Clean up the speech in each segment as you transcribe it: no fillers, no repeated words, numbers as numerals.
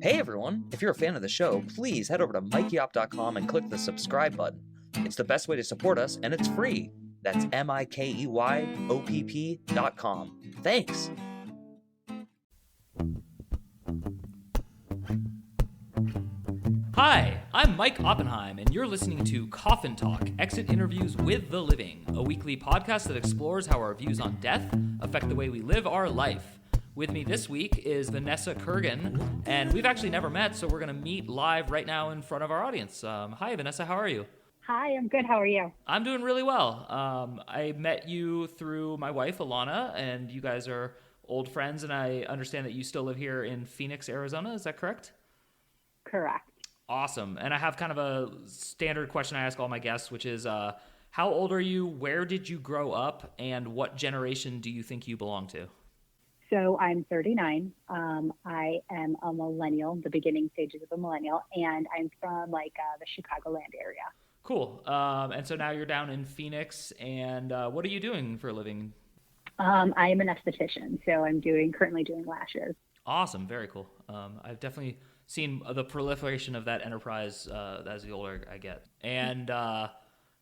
Hey everyone, if you're a fan of the show, please head over to mikeyop.com and click the subscribe button. It's the best way to support us, and it's free. That's MIKEYOPP.com. Thanks! Hi, I'm Mike Oppenheim, and you're listening to Coffin Talk, Exit Interviews with the Living, a weekly podcast that explores how our views on death affect the way we live our life. With me this week is Vanessa Kurgan, and we've actually never met, so we're going to meet live right now in front of our audience. Hi, Vanessa, how are you? Hi, I'm good. How are you? I'm doing really well. I met you through my wife, Alana, and you guys are old friends, and I understand that you still live here in Phoenix, Arizona. Is that correct? Correct. Awesome. And I have kind of a standard question I ask all my guests, which is, how old are you, where did you grow up, and what generation do you think you belong to? So I'm 39. I am a millennial, the beginning stages of a millennial, and I'm from the Chicagoland area. Cool. And so now you're down in Phoenix, and what are you doing for a living? I am an esthetician, so I'm currently doing lashes. Awesome. Very cool. I've definitely seen the proliferation of that enterprise as the older I get. And I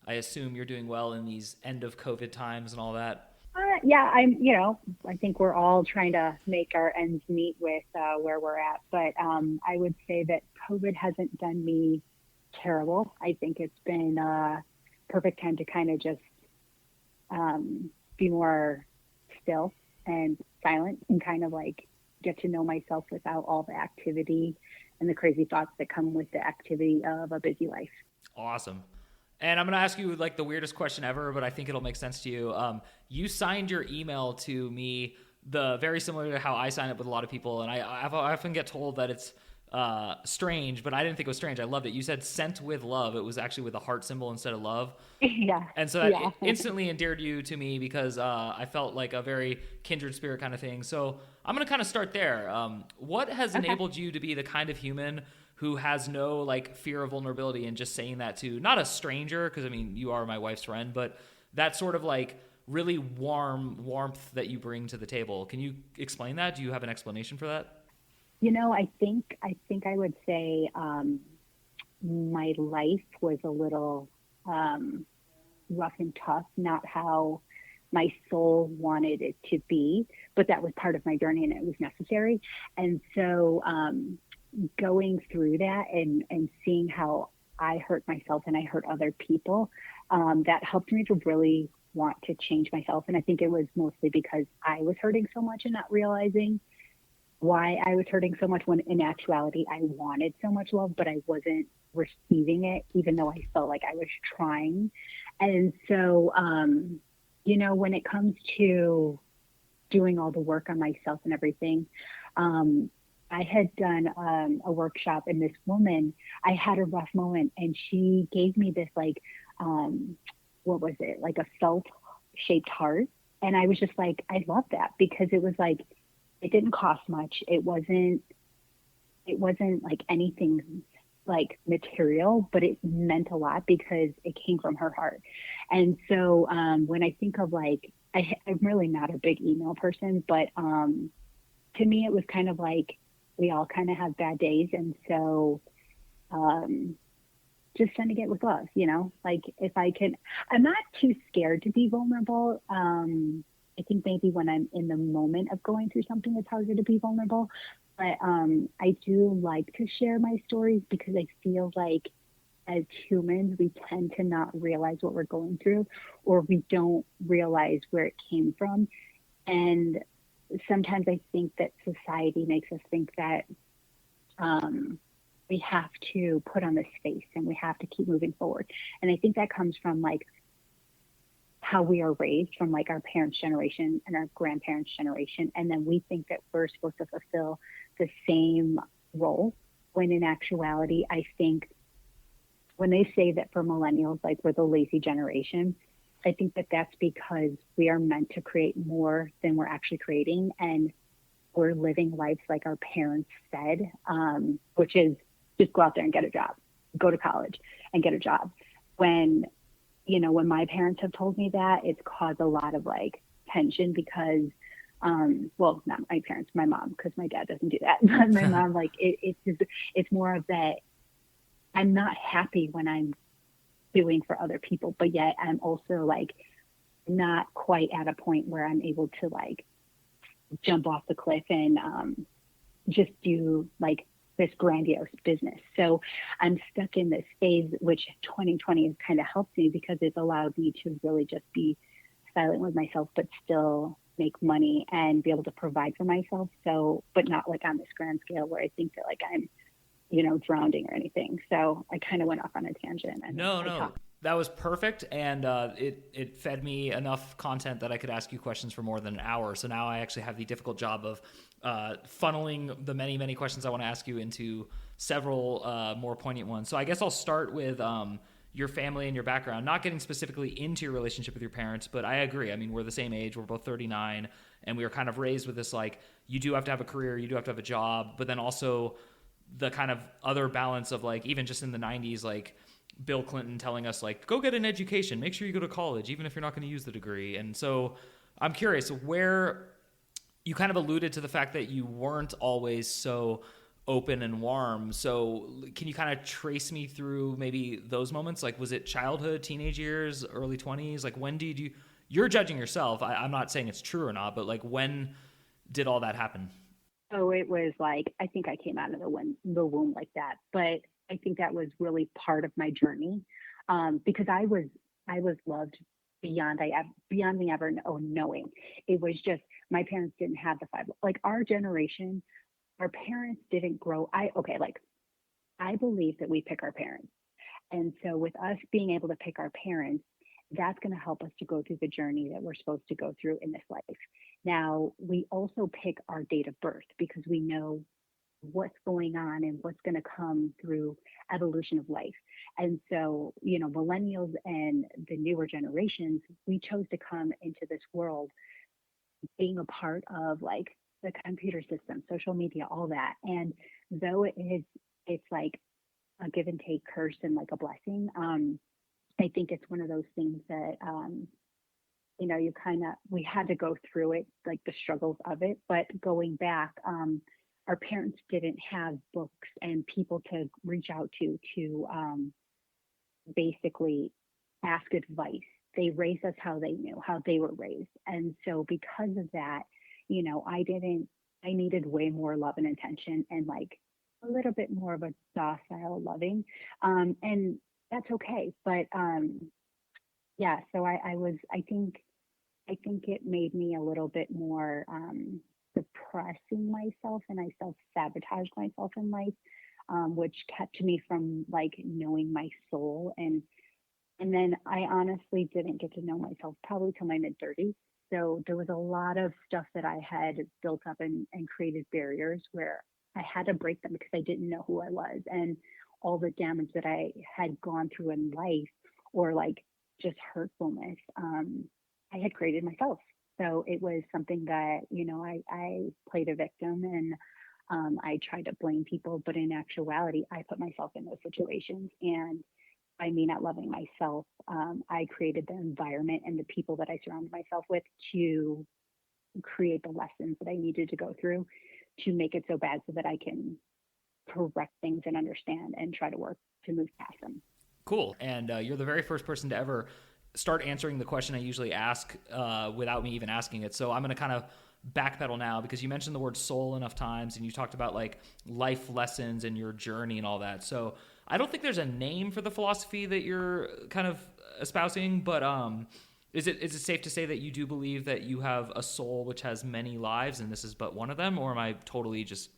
assume you're doing well in these end of COVID times and all that. Yeah, I think we're all trying to make our ends meet with where we're at. But I would say that COVID hasn't done me terrible. I think it's been a perfect time to kind of just be more still and silent and kind of like get to know myself without all the activity and the crazy thoughts that come with the activity of a busy life. Awesome. And I'm going to ask you like the weirdest question ever, but I think it'll make sense to you. You signed your email to me very similar to how I sign up with a lot of people. And I often get told that it's strange, but I didn't think it was strange. I loved it. You said sent with love. It was actually with a heart symbol instead of love. Yeah. And so that instantly endeared you to me because I felt like a very kindred spirit kind of thing. So I'm going to kind of start there. What has enabled you to be the kind of human who has no like fear of vulnerability and just saying that to not a stranger, because I mean, you are my wife's friend, but that sort of like really warmth that you bring to the table. Can you explain that? Do you have an explanation for that? I think I would say my life was a little rough and tough, not how my soul wanted it to be, but that was part of my journey and it was necessary. And so going through that and seeing how I hurt myself and I hurt other people, that helped me to really want to change myself. And I think it was mostly because I was hurting so much and not realizing why I was hurting so much, when in actuality I wanted so much love, but I wasn't receiving it, even though I felt like I was trying. And so, when it comes to doing all the work on myself and everything, I had done a workshop, and this woman, I had a rough moment, and she gave me this what was it? Like a felt-shaped heart. And I was just like, I love that, because it was like, it didn't cost much. It wasn't like anything like material, but it meant a lot because it came from her heart. And so when I think of like, I'm really not a big email person, but to me, it was kind of like, we all kind of have bad days. And so just sending it with love, like if I can, I'm not too scared to be vulnerable. I think maybe when I'm in the moment of going through something, it's harder to be vulnerable. But I do like to share my stories because I feel like as humans, we tend to not realize what we're going through, or we don't realize where it came from. And sometimes I think that society makes us think that we have to put on this face and we have to keep moving forward. And I think that comes from like how we are raised, from like our parents' generation and our grandparents' generation. And then we think that we're supposed to fulfill the same role, when in actuality, I think when they say that for millennials, like we're the lazy generation, I think that that's because we are meant to create more than we're actually creating. And we're living lives like our parents said, which is just go out there and get a job, go to college and get a job. When my parents have told me that, it's caused a lot of like tension, because Well, not my parents, my mom, because my dad doesn't do that. But my mom, like, it's more of that. I'm not happy when I'm doing for other people, but yet I'm also like not quite at a point where I'm able to like jump off the cliff and just do like this grandiose business. So I'm stuck in this phase, which 2020 has kind of helped me because it's allowed me to really just be silent with myself, but still make money and be able to provide for myself. So, but not like on this grand scale where I think that like I'm, drowning or anything. So I kind of went off on a tangent. And No, that was perfect, and it fed me enough content that I could ask you questions for more than an hour. So now I actually have the difficult job of funneling the many questions I want to ask you into several more poignant ones. So I guess I'll start with your family and your background, not getting specifically into your relationship with your parents, but I agree. I mean, we're the same age. We're both 39, and we were kind of raised with this, like, you do have to have a career, you do have to have a job, but then also the kind of other balance of, like, even just in the 90s, like Bill Clinton telling us, like, go get an education, make sure you go to college, even if you're not going to use the degree. And so I'm curious, where you kind of alluded to the fact that you weren't always so open and warm. So can you kind of trace me through maybe those moments? Like, was it childhood, teenage years, early 20s? Like, when did you're judging yourself. I'm not saying it's true or not, but like, when did all that happen? So it was like, I think I came out of the womb like that, but I think that was really part of my journey, because I was loved beyond me ever knowing. It was just, my parents didn't have the five, like our generation, our parents didn't grow. I believe that we pick our parents. And so with us being able to pick our parents, that's going to help us to go through the journey that we're supposed to go through in this life. Now, we also pick our date of birth because we know what's going on and what's going to come through evolution of life. And so, millennials and the newer generations, we chose to come into this world being a part of like the computer system, social media, all that. And though it's like a give and take, curse and like a blessing, I think it's one of those things that, we had to go through it, like the struggles of it. But going back, our parents didn't have books and people to reach out to basically ask advice. They raised us how they knew, how they were raised. And so because of that, I needed way more love and attention and like a little bit more of a docile loving. And that's okay. But yeah, so I think it made me a little bit more suppressing myself, and I self-sabotaged myself in life, which kept me from like knowing my soul. And then I honestly didn't get to know myself probably till my mid-30s. So there was a lot of stuff that I had built up and created barriers where I had to break them because I didn't know who I was, and all the damage that I had gone through in life, or like just hurtfulness, I had created myself. So it was something that, I played a victim, and I tried to blame people, but in actuality, I put myself in those situations. And by me not loving myself, I created the environment and the people that I surrounded myself with to create the lessons that I needed to go through to make it so bad so that I can correct things and understand and try to work to move past them. Cool. And you're the very first person to ever start answering the question I usually ask without me even asking it. So I'm going to kind of backpedal now, because you mentioned the word soul enough times, and you talked about like life lessons and your journey and all that. So I don't think there's a name for the philosophy that you're kind of espousing, but is it safe to say that you do believe that you have a soul which has many lives and this is but one of them, or am I totally just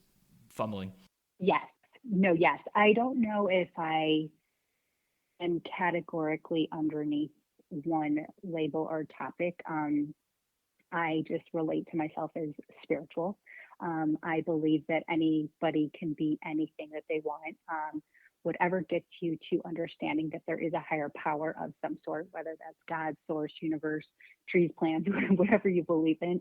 fumbling? Yes. No, yes. I don't know if I am categorically underneath one label or topic. I just relate to myself as spiritual. I believe that anybody can be anything that they want. Whatever gets you to understanding that there is a higher power of some sort, whether that's God, source, universe, trees, plants, whatever you believe in,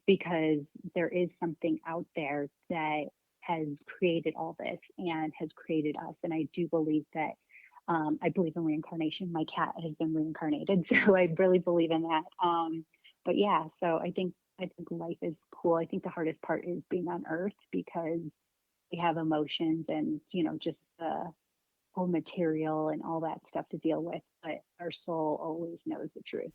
because there is something out there that has created all this and has created us. And I do believe that, I believe in reincarnation. My cat has been reincarnated, so I really believe in that. But yeah, so I think I think life is cool. I think the hardest part is being on earth because we have emotions and, just the whole material and all that stuff to deal with. But our soul always knows the truth.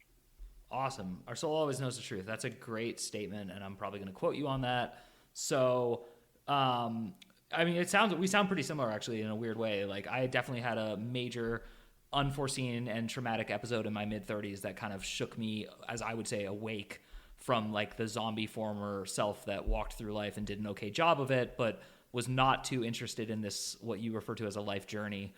Awesome. Our soul always knows the truth. That's a great statement, and I'm probably going to quote you on that. So, I mean, we sound pretty similar actually in a weird way. Like, I definitely had a major unforeseen and traumatic episode in my mid 30s that kind of shook me, as I would say, awake from like the zombie former self that walked through life and did an okay job of it, but was not too interested in this, what you refer to as a life journey.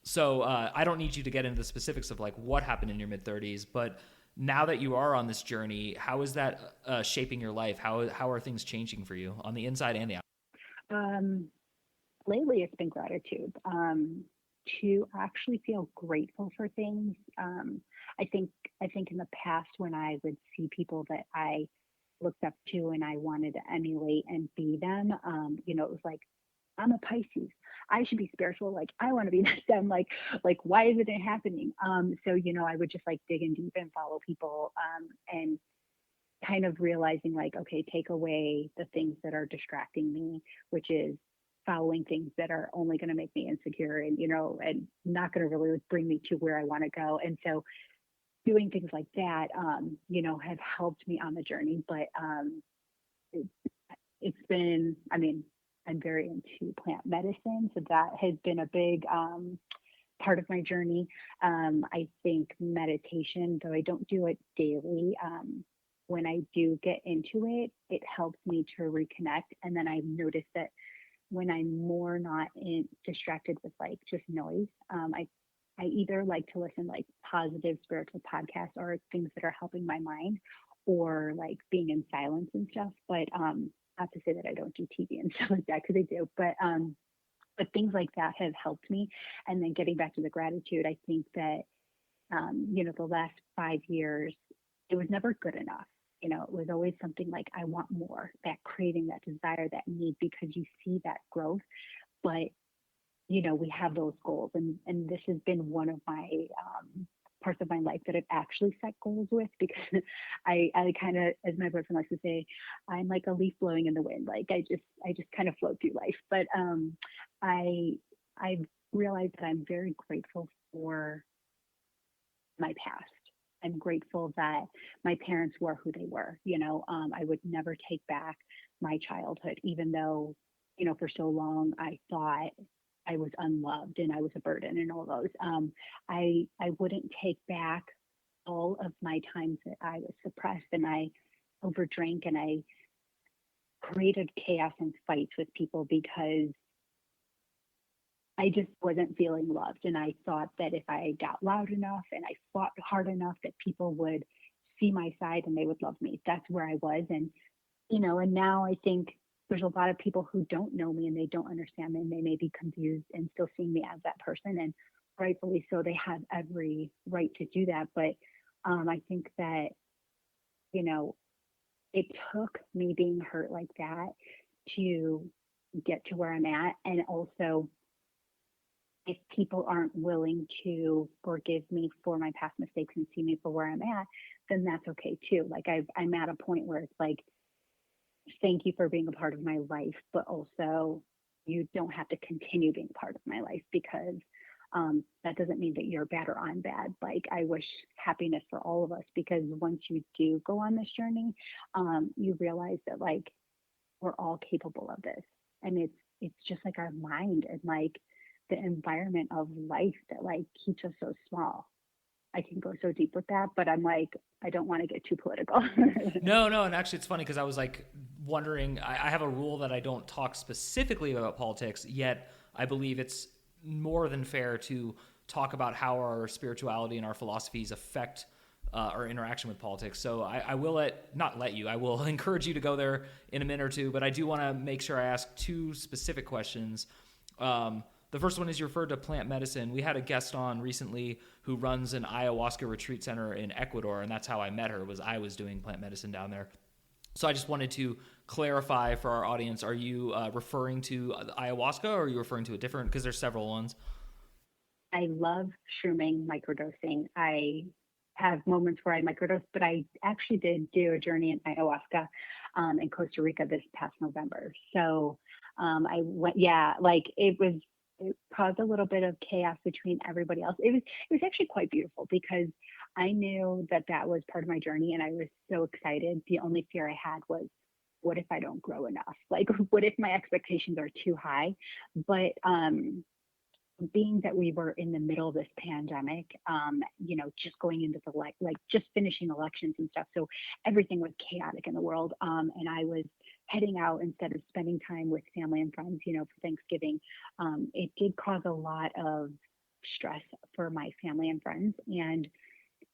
So I don't need you to get into the specifics of like what happened in your mid 30s, but now that you are on this journey, how is that shaping your life? How are things changing for you on the inside and the outside? Lately, it's been gratitude. To actually feel grateful for things. I think in the past when I would see people that I looked up to and I wanted to emulate and be them, it was like, I'm a Pisces. I should be spiritual. Like, I want to be them. Like, why isn't it happening? So, I would just like dig in deep and follow people, and kind of realizing like, okay, take away the things that are distracting me, which is following things that are only going to make me insecure and, and not going to really bring me to where I want to go. And so doing things like that, have helped me on the journey. But it's been, I mean, I'm very into plant medicine. So that has been a big part of my journey. I think meditation, though I don't do it daily, when I do get into it, it helps me to reconnect. And then I've noticed that when I'm more not distracted with like just noise, I either like to listen like positive spiritual podcasts or things that are helping my mind, or like being in silence and stuff. But not to say that I don't do TV and stuff like that, because I do. But things like that have helped me. And then getting back to the gratitude, I think that the last 5 years, it was never good enough. It was always something like, I want more, that craving, that desire, that need, because you see that growth. But, we have those goals. And this has been one of my parts of my life that I've actually set goals with, because I kind of, as my boyfriend likes to say, I'm like a leaf blowing in the wind. Like I just kind of float through life. But I've realized that I'm very grateful for my past. I'm grateful that my parents were who they were. I would never take back my childhood, even though, for so long I thought I was unloved and I was a burden and all those. I wouldn't take back all of my times that I was suppressed and I overdrank and I created chaos and fights with people because I just wasn't feeling loved. And I thought that if I got loud enough and I fought hard enough, that people would see my side and they would love me. That's where I was. And, and now I think there's a lot of people who don't know me and they don't understand me and they may be confused and still seeing me as that person. And rightfully so, they have every right to do that. But I think that, it took me being hurt like that to get to where I'm at. And also, if people aren't willing to forgive me for my past mistakes and see me for where I'm at, then that's okay too. Like I'm at a point where it's like, thank you for being a part of my life, but also you don't have to continue being part of my life, because that doesn't mean that you're bad or I'm bad. Like I wish happiness for all of us, because once you do go on this journey, you realize that like we're all capable of this, and it's just like our mind and like the environment of life that like keeps us so small. I can go so deep with that, but I'm like, I don't want to get too political. No, and actually it's funny because I was like wondering, I have a rule that I don't talk specifically about politics, yet I believe it's more than fair to talk about how our spirituality and our philosophies affect our interaction with politics. So I will I will encourage you to go there in a minute or two, but I do want to make sure I ask two specific questions. The first one is, you referred to plant medicine. We had a guest on recently who runs an ayahuasca retreat center in Ecuador, and that's how I met her, was I was doing plant medicine down there. So I just wanted to clarify for our audience, are you referring to ayahuasca, or are you referring to a different, because there's several ones? I love shrooming, microdosing. I have moments where I microdose, but I actually did do a journey in ayahuasca in Costa Rica this past November. So I went, yeah, like it caused a little bit of chaos between everybody else. It was actually quite beautiful because I knew that that was part of my journey, and I was so excited. The only fear I had was, what if I don't grow enough? Like, what if my expectations are too high? But being that we were in the middle of this pandemic, just going into the like just finishing elections and stuff, so everything was chaotic in the world. And I was heading out instead of spending time with family and friends, for Thanksgiving. It did cause a lot of stress for my family and friends, and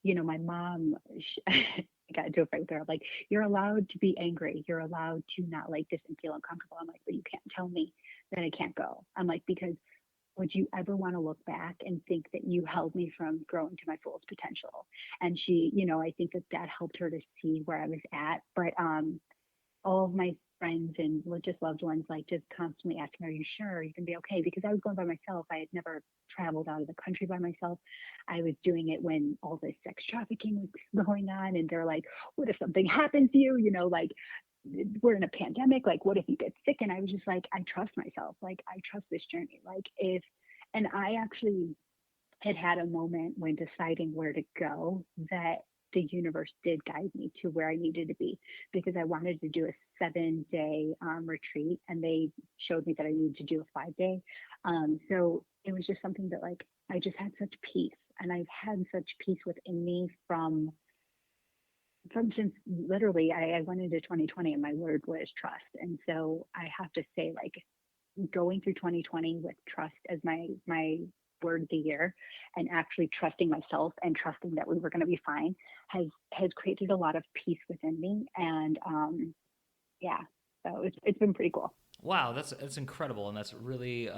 my mom, I got into a fight with her. I'm like, you're allowed to be angry. You're allowed to not like this and feel uncomfortable. I'm like, but you can't tell me that I can't go. I'm like, because would you ever want to look back and think that you held me from growing to my fullest potential? And she, I think that that helped her to see where I was at. But all of my friends and just loved ones, like, just constantly asking, are you sure you can be okay? Because I was going by myself. I had never traveled out of the country by myself. I was doing it when all this sex trafficking was going on, and they're like, what if something happens to you, like, we're in a pandemic, like, what if you get sick? And I was just like, I trust myself, like, I trust this journey, like, and I actually had a moment when deciding where to go, that the universe did guide me to where I needed to be, because I wanted to do a 7-day retreat, and they showed me that I needed to do a 5-day. So it was just something that, like, I just had such peace, and I've had such peace within me from since literally I went into 2020, and my word was trust. And so I have to say, like, going through 2020 with trust as my word of the year, and actually trusting myself and trusting that we were going to be fine, has created a lot of peace within me. And yeah, so it's been pretty cool. Wow, that's incredible, and that's really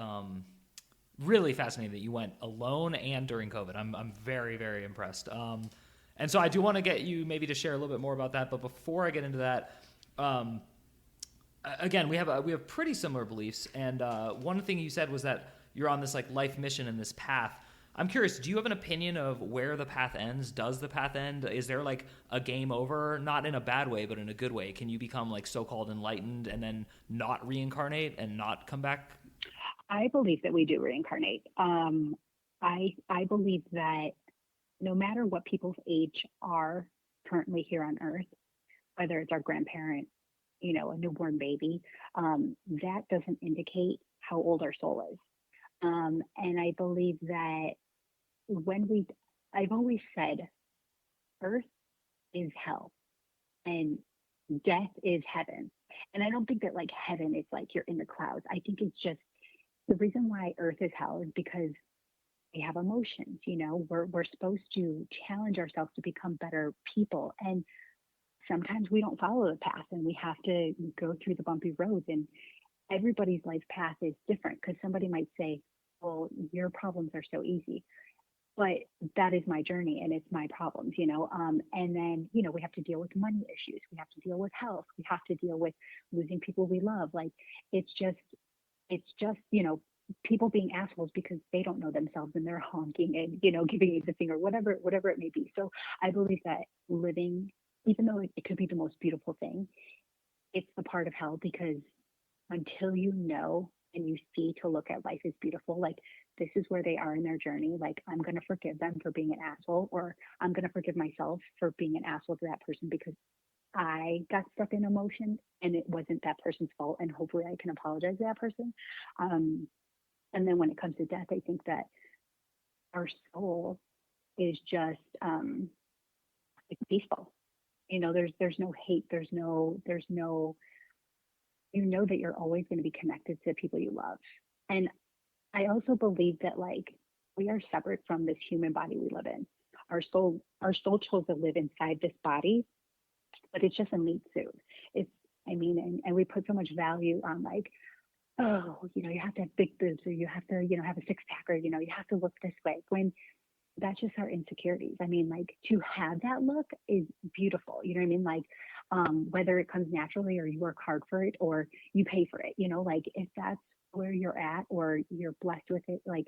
really fascinating that you went alone and during COVID. I'm very, very impressed. And so I do want to get you maybe to share a little bit more about that. But before I get into that, again, we have pretty similar beliefs. And one thing you said was that you're on this like life mission and this path. I'm curious, do you have an opinion of where the path ends? Does the path end? Is there like a game over? Not in a bad way, but in a good way. Can you become like so-called enlightened and then not reincarnate and not come back? I believe that we do reincarnate. I believe that no matter what people's age are currently here on Earth, whether it's our grandparent, a newborn baby, that doesn't indicate how old our soul is. And I believe that I've always said, Earth is hell and death is heaven. And I don't think that, like, heaven is like you're in the clouds. I think it's just, the reason why Earth is hell is because we have emotions. We're supposed to challenge ourselves to become better people, and sometimes we don't follow the path, and we have to go through the bumpy roads. And everybody's life path is different, because somebody might say, well, your problems are so easy, but that is my journey and it's my problems. And then we have to deal with money issues, we have to deal with health, we have to deal with losing people we love. Like, it's just people being assholes because they don't know themselves, and they're honking and giving you the finger, whatever it may be. So I believe that living, even though it could be the most beautiful thing, it's a part of hell, because until you know and you see to look at life as beautiful, like, this is where they are in their journey, like, I'm going to forgive them for being an asshole, or I'm going to forgive myself for being an asshole to that person, because I got stuck in emotion and it wasn't that person's fault, and hopefully I can apologize to that person. And then when it comes to death, I think that our soul is just it's peaceful. There's no hate, there's no that you're always going to be connected to people you love. And I also believe that, like, we are separate from this human body we live in. Our soul chose to live inside this body, but it's just a meat suit. And we put so much value on, like, oh, you have to have big boobs, or you have to, have a six pack, or, you have to look this way, when that's just our insecurities. I mean, like, to have that look is beautiful. You know what I mean? Like, whether it comes naturally, or you work hard for it, or you pay for it, like, if that's where you're at, or you're blessed with it, like,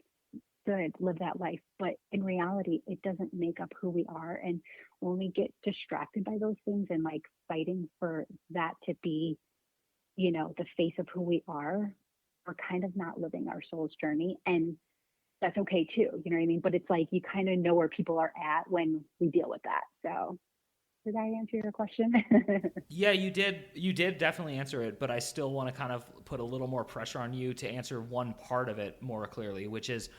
should live that life, but in reality, it doesn't make up who we are. And when we get distracted by those things and like fighting for that to be, the face of who we are, we're kind of not living our soul's journey. And that's okay too. You know what I mean? But it's like, you kind of know where people are at when we deal with that. So did I answer your question? Yeah, you did. You did definitely answer it, but I still want to kind of put a little more pressure on you to answer one part of it more clearly, which is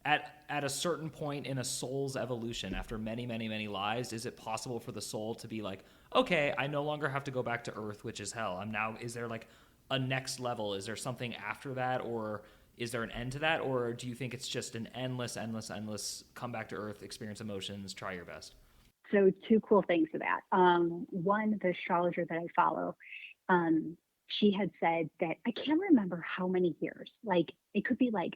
at a certain point in a soul's evolution, after many, many, many lives, is it possible for the soul to be like, okay, I no longer have to go back to Earth, which is hell. Is there like a next level? Is there something after that, or is there an end to that? Or do you think it's just an endless come back to Earth, experience emotions, try your best? So two cool things to that. One, the astrologer that I follow, she had said that I can't remember how many years, like it could be like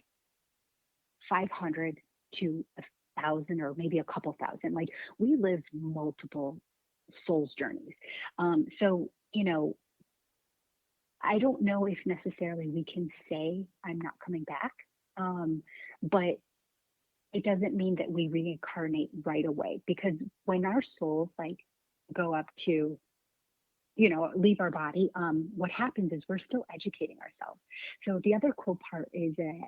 500 to 1,000 or maybe a couple thousand. Like we live multiple souls journeys. So, I don't know if necessarily we can say I'm not coming back, but it doesn't mean that we reincarnate right away, because when our souls like go up to, leave our body, what happens is we're still educating ourselves. So the other cool part is that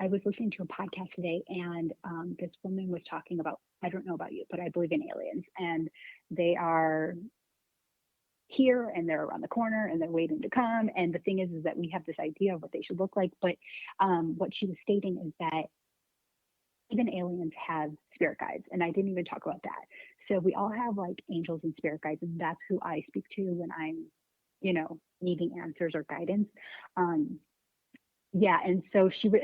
I was listening to a podcast today, and this woman was talking about, I don't know about you, but I believe in aliens, and they are here and they're around the corner and they're waiting to come. And the thing is that we have this idea of what they should look like. But what she was stating is that even aliens have spirit guides. And I didn't even talk about that. So we all have like angels and spirit guides. And that's who I speak to when I'm, needing answers or guidance. Yeah. And so she was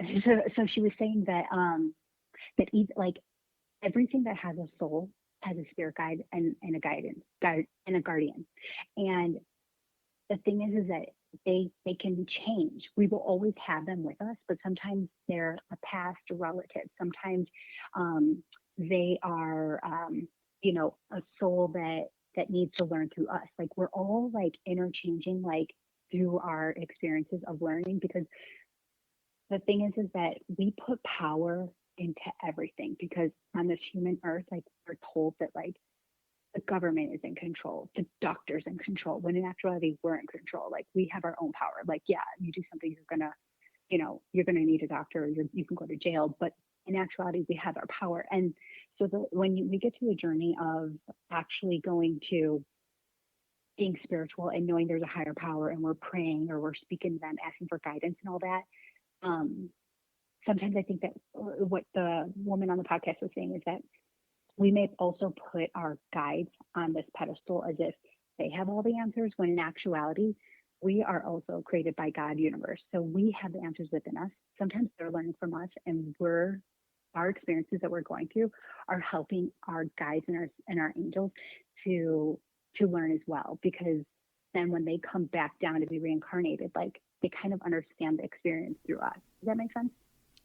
saying that, that even, like everything that has a soul has a spirit guide and a guardian. And the thing is that they can change. We will always have them with us, but sometimes they're a past relative. Sometimes they are, a soul that needs to learn through us. Like we're all like interchanging, like through our experiences of learning, because the thing is that we put power into everything, because on this human earth, like we're told that like the government is in control, the doctor's in control, when in actuality we're in control. Like we have our own power. Like, yeah, you do something, you're gonna need a doctor, or you can go to jail, but in actuality we have our power. And so we get to a journey of actually going to being spiritual and knowing there's a higher power, and we're praying or we're speaking to them, asking for guidance and all that. Sometimes I think that what the woman on the podcast was saying is that we may also put our guides on this pedestal as if they have all the answers, when in actuality, we are also created by God universe. So we have the answers within us. Sometimes they're learning from us, and our experiences that we're going through are helping our guides and our angels to learn as well, because then when they come back down to be reincarnated, like they kind of understand the experience through us. Does that make sense?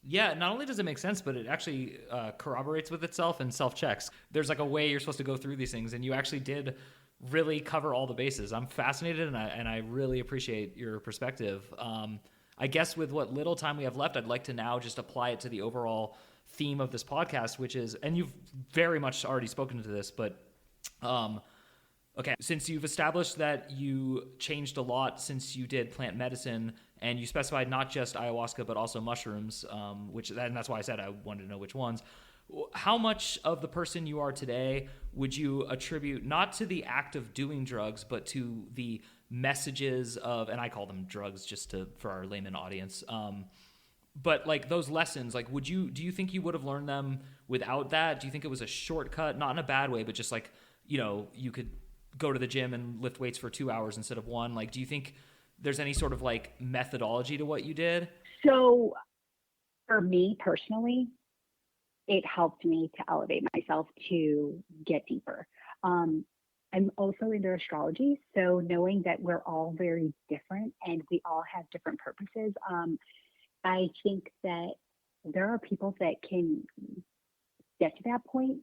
Yeah, not only does it make sense, but it actually corroborates with itself and self-checks. There's like a way you're supposed to go through these things, and you actually did really cover all the bases. I'm fascinated, and I really appreciate your perspective. I guess with what little time we have left, I'd like to now just apply it to the overall theme of this podcast, which is, and you've very much already spoken to this, but okay, since you've established that you changed a lot since you did plant medicine, and you specified not just ayahuasca but also mushrooms, and that's why I said I wanted to know which ones. How much of the person you are today would you attribute not to the act of doing drugs, but to the messages of, and I call them drugs just for our layman audience, but like those lessons, like do you think you would have learned them without that? Do you think it was a shortcut, not in a bad way, but just like, you could go to the gym and lift weights for 2 hours instead of one? Like, do you think there's any sort of like methodology to what you did? So for me personally, it helped me to elevate myself to get deeper. I'm also into astrology, so knowing that we're all very different and we all have different purposes, I think that there are people that can get to that point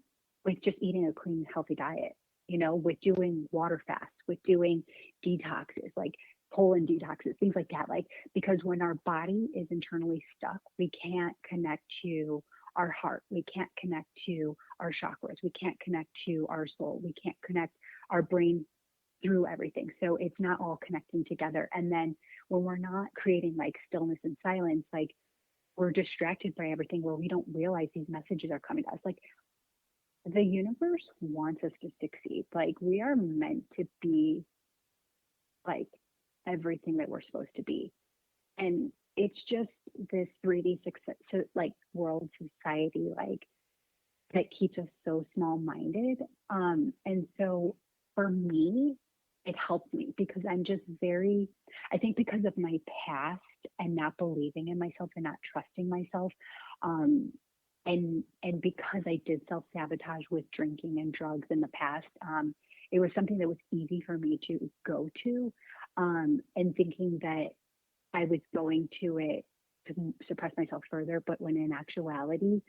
with just eating a clean, healthy diet, with doing water fasts, with doing detoxes. Like colon detoxes, things like that. Like, because when our body is internally stuck, we can't connect to our heart. We can't connect to our chakras. We can't connect to our soul. We can't connect our brain through everything. So it's not all connecting together. And then when we're not creating like stillness and silence, like we're distracted by everything where we don't realize these messages are coming to us. Like the universe wants us to succeed. Like we are meant to be like everything that we're supposed to be. And it's just this 3D success, so like world society, like that keeps us so small minded. And so for me, it helped me because I'm just very, I think because of my past and not believing in myself and not trusting myself, and because I did self-sabotage with drinking and drugs in the past, it was something that was easy for me to go to, and thinking that I was going to it to suppress myself further, but when in actuality,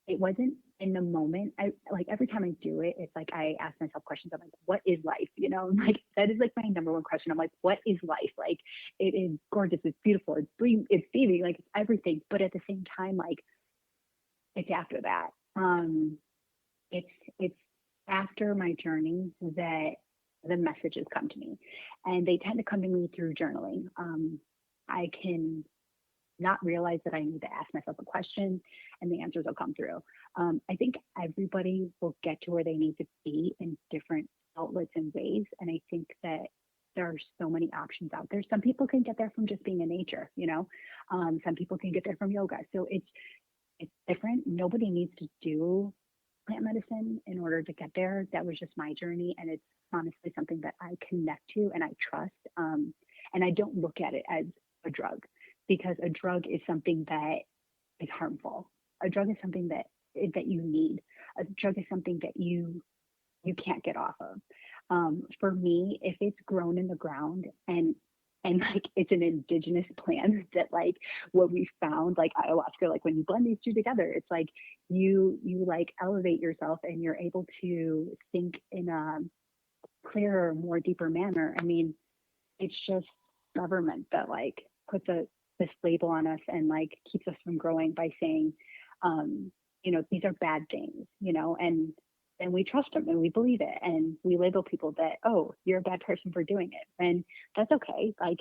it wasn't in the moment. I like every time I do it, it's like I ask myself questions. I'm like, what is life? You know, like that is like my number one question. I'm like, what is life? Like it is gorgeous, it's beautiful, it's it's baby, like it's everything. But at the same time, like it's after that. It's after my journey that the messages come to me, and they tend to come to me through journaling. I can not realize that I need to ask myself a question and the answers will come through. I think everybody will get to where they need to be in different outlets and ways. And I think that there are so many options out there. Some people can get there from just being in nature, you know, some people can get there from yoga. So it's different. Nobody needs to do plant medicine in order to get there. That was just my journey. And it's honestly something that I connect to and I trust. And I don't look at it as a drug, because a drug is something that is harmful. A drug is something that you need. A drug is something that you can't get off of. For me, if it's grown in the ground and like it's an indigenous plant that like what we found, like ayahuasca, like when you blend these two together, it's like you like elevate yourself and you're able to think in a clearer, more deeper manner. I mean, it's just government that like puts this label on us and like keeps us from growing by saying, you know, these are bad things, you know, and we trust them and we believe it and we label people that, oh, you're a bad person for doing it, and that's okay. Like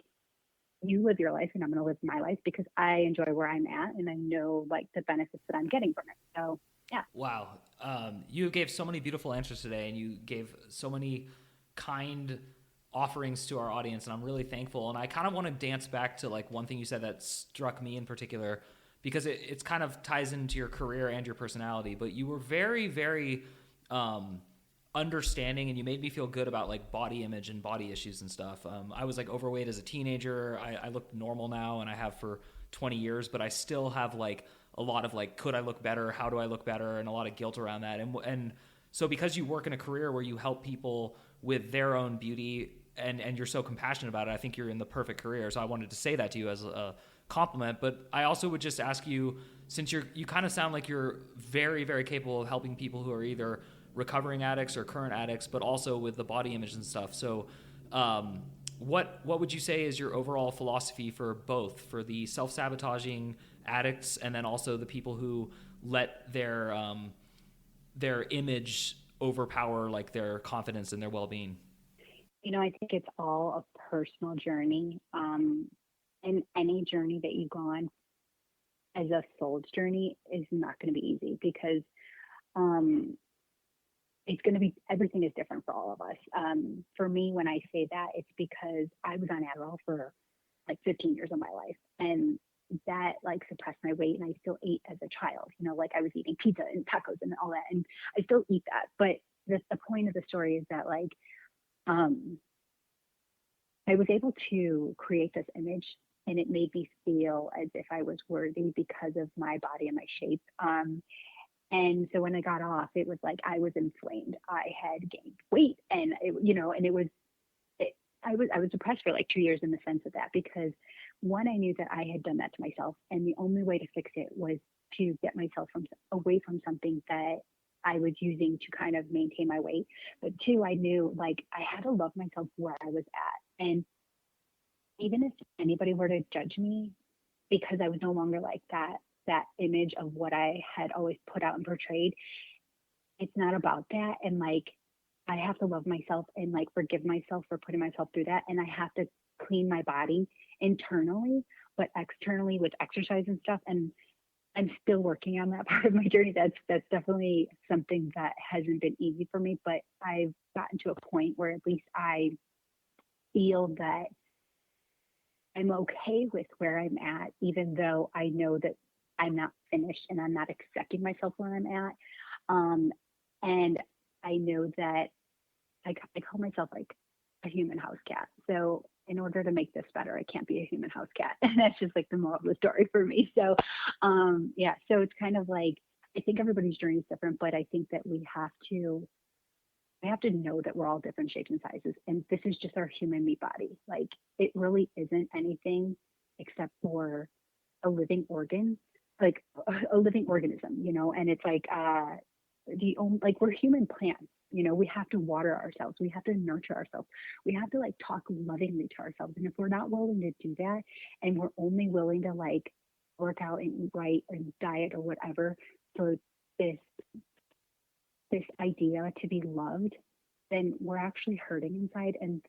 you live your life and I'm going to live my life because I enjoy where I'm at and I know like the benefits that I'm getting from it. So yeah. Wow. You gave so many beautiful answers today, and you gave so many kind offerings to our audience, and I'm really thankful. And I kind of want to dance back to like one thing you said that struck me in particular, because it's kind of ties into your career and your personality, but you were very, very understanding, and you made me feel good about like body image and body issues and stuff. I was like overweight as a teenager. I look normal now, and I have for 20 years, but I still have like a lot of like, could I look better? How do I look better? And a lot of guilt around that. And so because you work in a career where you help people with their own beauty, and you're so compassionate about it, I think you're in the perfect career. So I wanted to say that to you as a compliment. But I also would just ask you, since you kind of sound like you're very, very capable of helping people who are either recovering addicts or current addicts, but also with the body image and stuff. So what would you say is your overall philosophy for both, for the self-sabotaging addicts and then also the people who let their image overpower like their confidence and their well-being? You know, I think it's all a personal journey. And any journey that you go on as a soul's journey is not going to be easy because it's going to be, everything is different for all of us. For me, when I say that, it's because I was on Adderall for like 15 years of my life, and that like suppressed my weight, and I still ate as a child, you know, like I was eating pizza and tacos and all that, and I still eat that. But the point of the story is that like, I was able to create this image, and it made me feel as if I was worthy because of my body and my shape. And so when I got off, it was like I was inflamed. I had gained weight, and I was depressed for like 2 years in the sense of that, because one, I knew that I had done that to myself, and the only way to fix it was to get myself away from something that I was using to kind of maintain my weight. But two, I knew like I had to love myself where I was at. And even if anybody were to judge me, because I was no longer like that image of what I had always put out and portrayed, it's not about that. And like, I have to love myself and like forgive myself for putting myself through that. And I have to clean my body internally, but externally with exercise and stuff. And I'm still working on that part of my journey. That's definitely something that hasn't been easy for me, but I've gotten to a point where at least I feel that I'm okay with where I'm at, even though I know that I'm not finished and I'm not accepting myself where I'm at. And I know that I call myself like a human house cat. So in order to make this better, I can't be a human house cat. And that's just like the moral of the story for me. So, yeah, so it's kind of like, I think everybody's journey is different, but I think that we have to know that we're all different shapes and sizes. And this is just our human meat body. Like, it really isn't anything except for a living organ, like a living organism, you know. And it's like, like, we're human plants, you know. We have to water ourselves, we have to nurture ourselves, we have to like talk lovingly to ourselves. And if we're not willing to do that, and we're only willing to like work out and eat right and diet or whatever for this idea to be loved, then we're actually hurting inside. And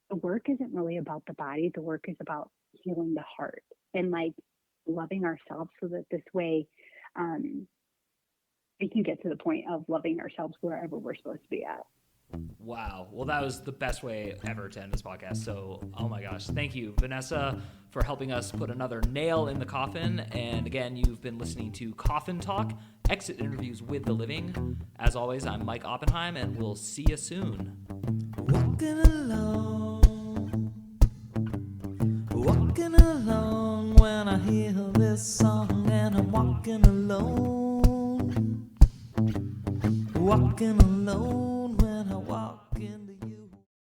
the work isn't really about the body, the work is about healing the heart and like loving ourselves, so that this way we can get to the point of loving ourselves wherever we're supposed to be at. Wow. Well, that was the best way ever to end this podcast. So, oh my gosh. Thank you, Vanessa, for helping us put another nail in the coffin. And again, you've been listening to Coffin Talk, Exit Interviews with the Living. As always, I'm Mike Oppenheim, and we'll see you soon. Walking along when I hear this song, and I'm walking alone. Walking alone.